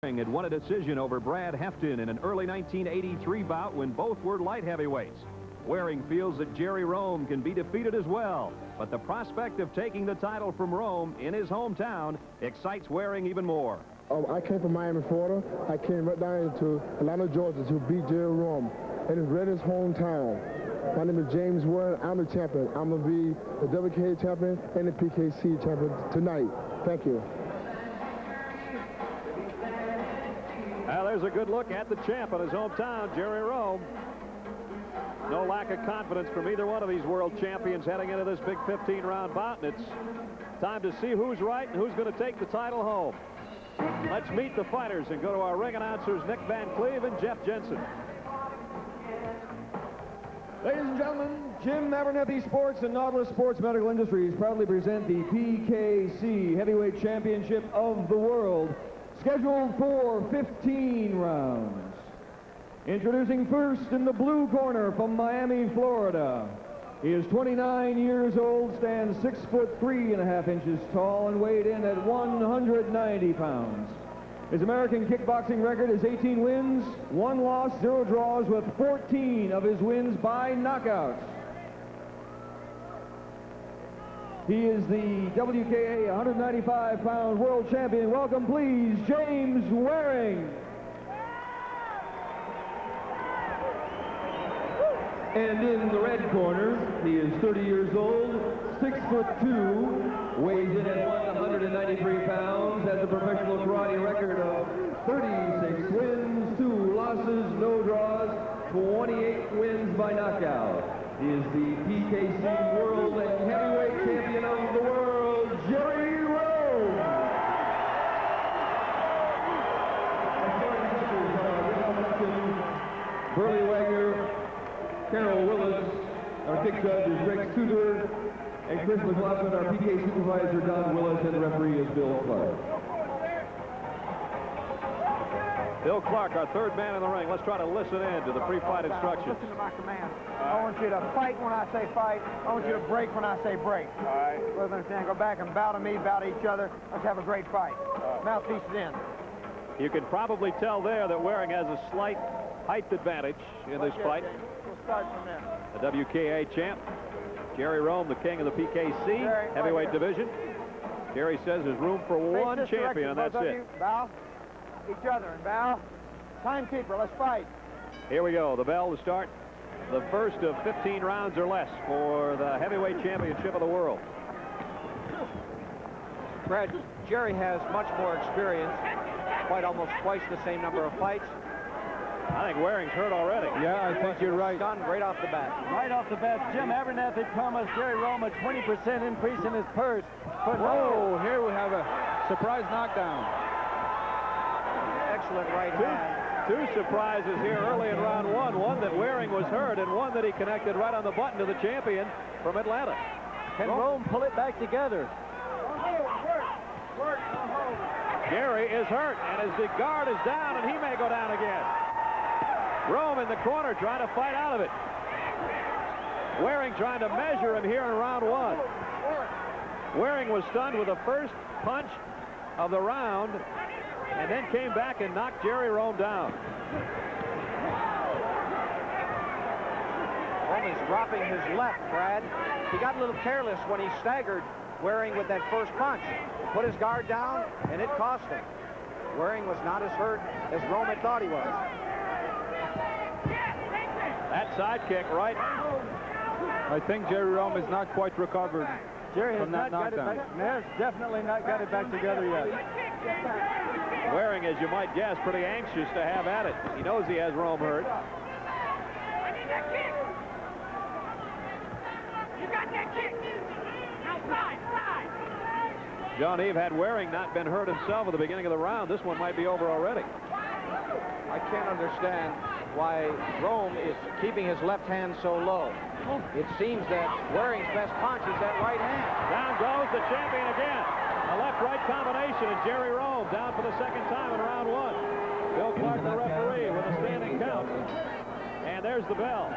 Had won a decision over Brad Hefton in an early 1983 bout when both were light heavyweights. Waring feels that Jerry Rhome can be defeated as well, but the prospect of taking the title from Rhome in his hometown excites Waring even more. I came from Miami, Florida. I came right down to Atlanta, Georgia to beat Jerry Rhome in his Reddish hometown. My name is James Waring. I'm the champion. I'm going to be the WKA champion and the PKC champion tonight. Thank you. Well, there's a good look at the champ in his hometown, Jerry Rhome. No lack of confidence from either one of these world champions heading into this big 15-round bout, and it's time to see who's right and who's going to take the title home. Let's meet the fighters and go to our ring announcers, Nick Van Cleve and Jeff Jensen. Ladies and gentlemen, Jim Abernethy Sports and Nautilus Sports Medical Industries proudly present the PKC Heavyweight Championship of the World, scheduled for 15 rounds. Introducing first in the blue corner from Miami, Florida. He is 29 years old, stands 6 foot 3.5 inches tall, and weighed in at 190 pounds. His American kickboxing record is 18 wins, 1 loss, 0 draws, with 14 of his wins by knockouts. He is the WKA 195-pound world champion. Welcome, please, James Waring. And in the red corner, he is 30 years old, 6 foot 2, weighs in at 193 pounds, has a professional karate record of 36 wins, 2 losses, no draws, 28 wins by knockout. He is the PKC World and Heavyweight Champion of the World, Jerry Rhome. Burley Wagner, Carol Willis, our kick judge is Rex Tudor, and Chris McLaughlin, our PK supervisor, Don Willis, and the referee is Bill Clark. Bill Clark, our third man in the ring. Let's try to listen in to the pre-fight instructions. Listen to my command. I want you to fight when I say fight. I want you to break when I say break. All right. Let's understand. Go back and bow to me, bow to each other. Let's have a great fight. Mouthpiece is in. You can probably tell there that Waring has a slight height advantage in this fight. We'll start from there. The WKA champ, Jerry Rhome, the king of the PKC heavyweight division. Jerry says there's room for one champion, and that's it. Bow each other and bow. Timekeeper, let's fight. Here we go. The bell to start the first of 15 rounds or less for the heavyweight championship of the world. Brad, Jerry has much more experience, quite almost twice the same number of fights. I think Waring's hurt already. Yeah, I think you're right. Stunned right off the bat. Right off the bat, Jim Abernethy promised Jerry Rhome a 20% increase in his purse. But Whoa, here we have a surprise knockdown. Excellent right hand. Two surprises here early in round one. One that Waring was hurt, and one that he connected right on the button to the champion from Atlanta. Can Rhome pull it back together? Jerry is hurt, and his guard is down, and he may go down again. Rhome in the corner trying to fight out of it. Waring trying to measure him here in round one. Waring was stunned with the first punch of the round, and then came back and knocked Jerry Rhome down. Rhome is dropping his left, Brad. He got a little careless when he staggered Waring with that first punch. Put his guard down, and it cost him. Waring was not as hurt as Rhome had thought he was. That side kick, right? I think Jerry Rhome is not quite recovered. Jerry has from that not got it knockdown. back. Has definitely not got it back together yet. Waring, as you might guess, pretty anxious to have at it. He knows he has Rhome hurt. John Eve, had Waring not been hurt himself at the beginning of the round, this one might be over already. I can't understand why Rhome is keeping his left hand so low. It seems that Waring's best punch is that right hand. Down goes the champion again. A left-right combination, and Jerry Rhome down for the second time in round one. Bill Clark, the referee, with a standing count. And there's the bell.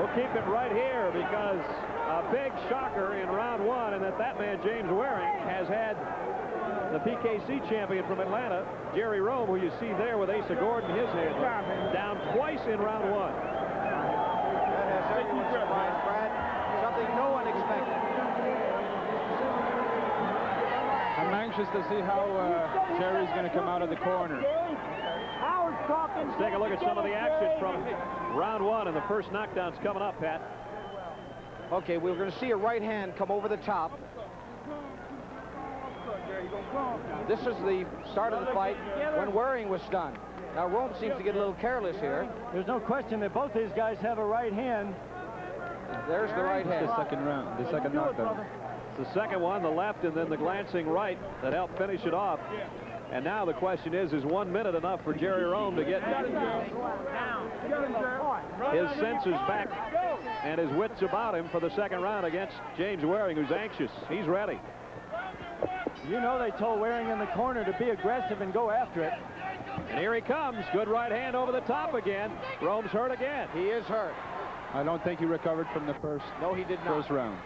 We'll keep it right here because a big shocker in round one, and that man, James Waring, has had the PKC champion from Atlanta, Jerry Rhome, who you see there with Asa Gordon in his hand, down twice in round one. That has everyone surprised, Brad. Something no one expected. I'm anxious to see how Jerry's going to come out of the corner. Let's take a look at some of the action from round one, and the first knockdown's coming up, Pat. Okay, we're going to see a right hand come over the top. This is the start of the fight when Waring was stunned. Now Rhome seems to get a little careless here. There's no question that both these guys have a right hand. There's the right hand. The second round, the second knockdown. It's the second one, the left, and then the glancing right that helped finish it off. And now the question is 1 minute enough for Jerry Rhome to get his senses back and his wits about him for the second round against James Waring, who's anxious. He's ready. You know they told Waring in the corner to be aggressive and go after it. And here he comes. Good right hand over the top again. Rhome's hurt again. He is hurt. I don't think he recovered from the first round.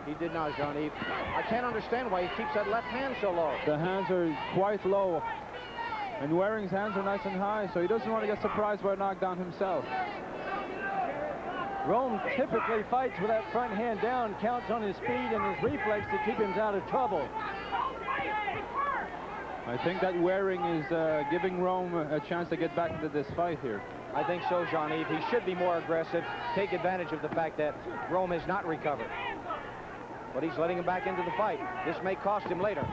He did not, Jean-Yves. I can't understand why he keeps that left hand so low. The hands are quite low, and Waring's hands are nice and high, so he doesn't want to get surprised by a knockdown himself. Rhome typically fights with that front hand down, counts on his speed and his reflex to keep him out of trouble. I think that Waring is giving Rhome a chance to get back into this fight here. I think so, Jean-Yves. He should be more aggressive, take advantage of the fact that Rhome has not recovered. But he's letting him back into the fight. This may cost him later.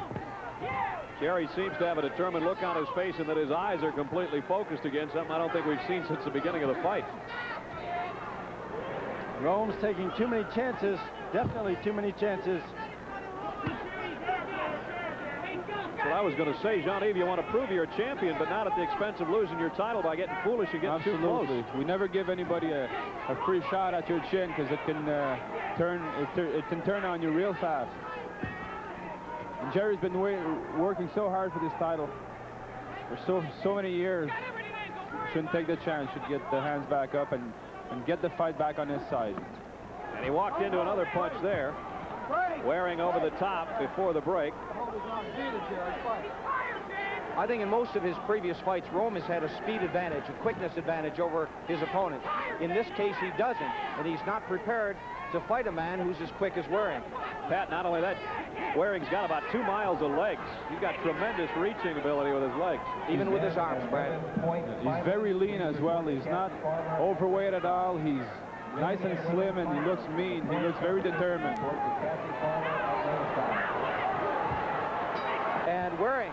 Jerry seems to have a determined look on his face and that his eyes are completely focused again, something I don't think we've seen since the beginning of the fight. Rhome's taking too many chances, definitely too many chances. Well, I was going to say, Jean-Yves, you want to prove you're a champion, but not at the expense of losing your title by getting foolish and getting too close. We never give anybody a free shot at your chin, because it can turn on you real fast. And Jerry's been working so hard for this title for so many years. Shouldn't take the chance. Should get the hands back up and get the fight back on his side. And he walked into another punch there. Waring over the top before the break. I think in most of his previous fights, Rhome has had a speed advantage, a quickness advantage over his opponent. In this case, he doesn't, and he's not prepared to fight a man who's as quick as Waring. Pat, not only that, Waring's got about 2 miles of legs. He's got tremendous reaching ability with his legs. Even with his arms, Brad. He's very lean as well. He's not overweight at all. He's nice and slim, and he looks mean. He looks very determined. And Waring.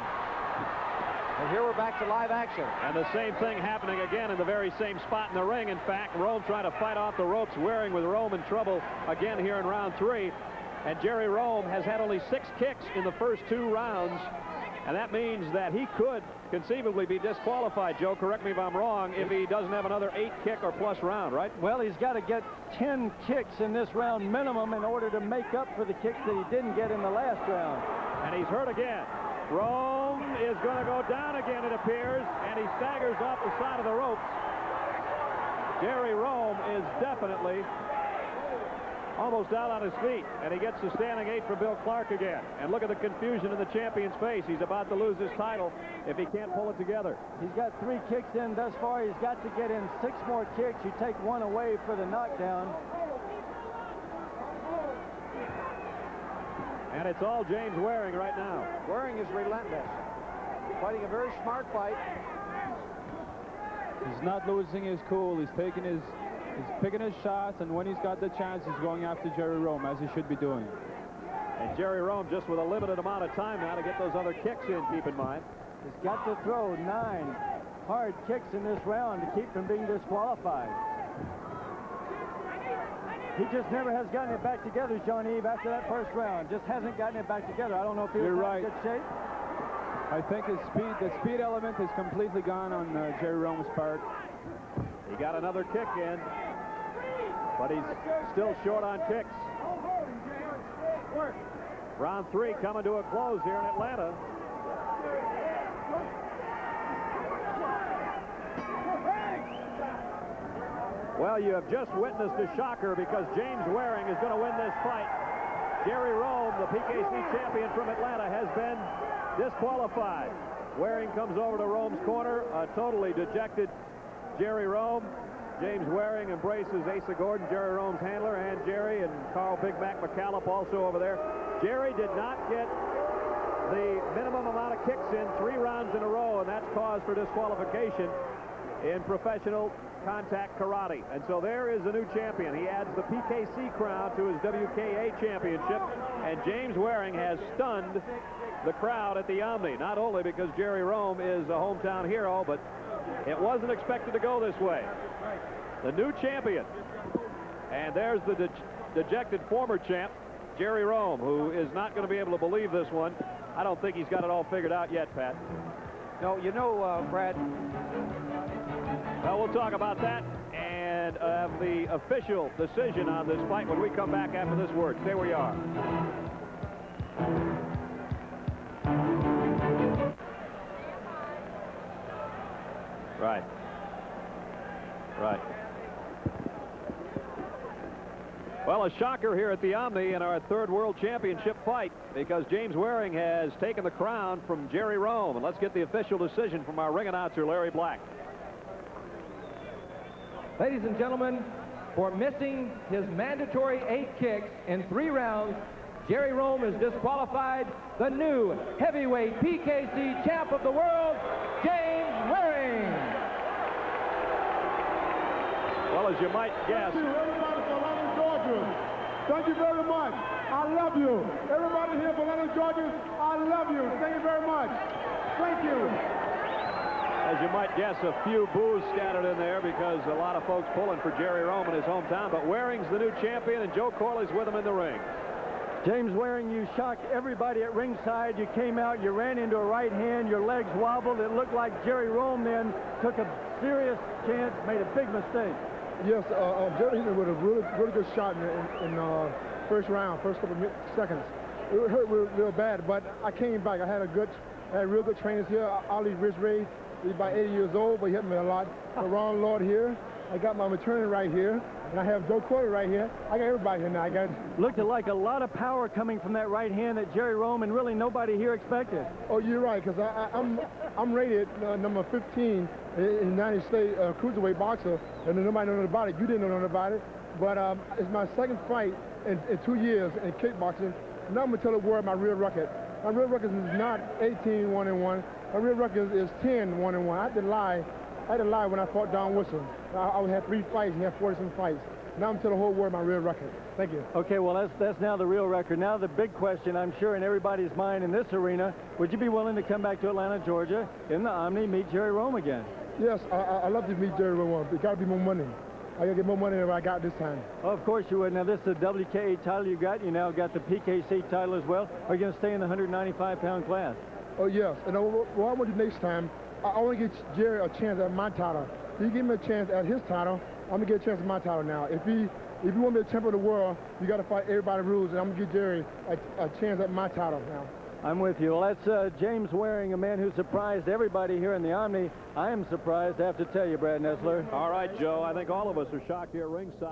And here we're back to live action. And the same thing happening again in the very same spot in the ring. In fact, Rhome trying to fight off the ropes. Waring with Rhome in trouble again here in round 3. And Jerry Rhome has had only 6 kicks in the first 2 rounds. And that means that he could conceivably be disqualified, Joe. Correct me if I'm wrong, if he doesn't have another 8 kick or plus round, right? Well, he's got to get 10 kicks in this round minimum in order to make up for the kicks that he didn't get in the last round. And he's hurt again. Rhome is going to go down again, it appears, and he staggers off the side of the ropes. Jerry Rhome is definitely almost out on his feet, and he gets the standing 8 for Bill Clark again. And look at the confusion in the champion's face. He's about to lose his title if he can't pull it together. He's got 3 kicks in thus far. He's got to get in 6 more kicks. You take 1 away for the knockdown. And it's all James Waring right now. Waring is relentless. Fighting a very smart fight. He's not losing his cool. He's picking his shots, and when he's got the chance, he's going after Jerry Rhome, as he should be doing. And Jerry Rhome just with a limited amount of time now to get those other kicks in, keep in mind. He's got to throw 9 hard kicks in this round to keep from being disqualified. He just never has gotten it back together, Jean-Yves, after that first round. Just hasn't gotten it back together. I don't know if he was in good shape. I think the speed element is completely gone on Jerry Rhome's part. He got another kick in, but he's still short on kicks. Round 3 coming to a close here in Atlanta. Well, you have just witnessed a shocker, because James Waring is going to win this fight Jerry Rhome, the PKC champion from Atlanta, has been disqualified. Waring comes over to Rhome's corner, a totally dejected Jerry Rhome. James Waring embraces Asa Gordon, Jerry Rhome's handler, and Jerry and Carl Big Mac McCallop also over there. Jerry did not get the minimum amount of kicks in 3 rounds in a row, and that's cause for disqualification in professional contact karate. And so there is a new champion. He adds the PKC crown to his WKA championship, and James Waring has stunned the crowd at the Omni, not only because Jerry Rhome is a hometown hero, but it wasn't expected to go this way. The new champion, and there's the dejected former champ, Jerry Rhome, who is not going to be able to believe this one. I don't think he's got it all figured out yet, Pat. No, you know, Brad. Well, we'll talk about that and the official decision on this fight when we come back after this word. Stay where you are. Right. Right. Well, a shocker here at the Omni in our 3rd World Championship fight, because James Waring has taken the crown from Jerry Rhome. And let's get the official decision from our ring announcer, Larry Black. Ladies and gentlemen, for missing his mandatory 8 kicks in 3 rounds, Jerry Rhome is disqualified. The new heavyweight PKC champ of the world, James Waring. Well, as you might guess, Thank you, everybody from Atlanta, Georgia. Thank you very much. I love you. Everybody here from Atlanta, Georgia, I love you. Thank you very much. Thank you. as you might guess, a few boos scattered in there because a lot of folks pulling for Jerry Rhome in his hometown. But Waring's the new champion, and Joe Corley's with him in the ring. James Waring, you shocked everybody at ringside. You came out, you ran into a right hand, your legs wobbled. It looked like Jerry Rhome then took a serious chance, made a big mistake. Yes, Jerry hit me with a really good shot in first round, first couple of seconds. It hurt real bad, but I came back. I had real good trainers here. Ali Rizray, he's about 80 years old, but he helped me a lot. Ron Lord here. I got my attorney right here, and I have Joe Corley right here. I got everybody here now. Looked like a lot of power coming from that right hand that Jerry Rhome and really nobody here expected. Oh, you're right, because I'm rated number 15 in the United States cruiserweight boxer, and nobody knows about it. You didn't know nothing about it, but it's my second fight in 2 years in kickboxing. Now I'm going to tell the world my real record. My real record is not 18-1-1. My real record is 10-1-1. I had to lie when I fought Don Wilson. I had 3 fights, he had 47 fights. Now I'm telling the whole world my real record. Thank you. Okay, well, that's now the real record. Now the big question, I'm sure, in everybody's mind in this arena, would you be willing to come back to Atlanta, Georgia, in the Omni, meet Jerry Rhome again? Yes, I love to meet Jerry Rhome. There's got to be more money. I got to get more money than I got this time. Oh, of course you would. Now, this is the WKA title you got. You now got the PKC title as well. Are you going to stay in the 195-pound class? Oh, yes. And what I want to do next time, I want to get Jerry a chance at my title. If you give me a chance at his title, I'm going to get a chance at my title now. If you want to be a champion of the world, you got to fight everybody's rules, and I'm going to give Jerry a chance at my title now. I'm with you. Well, that's James Waring, a man who surprised everybody here in the Omni. I am surprised, I have to tell you, Brad Nessler. All right, Joe, I think all of us are shocked here ringside.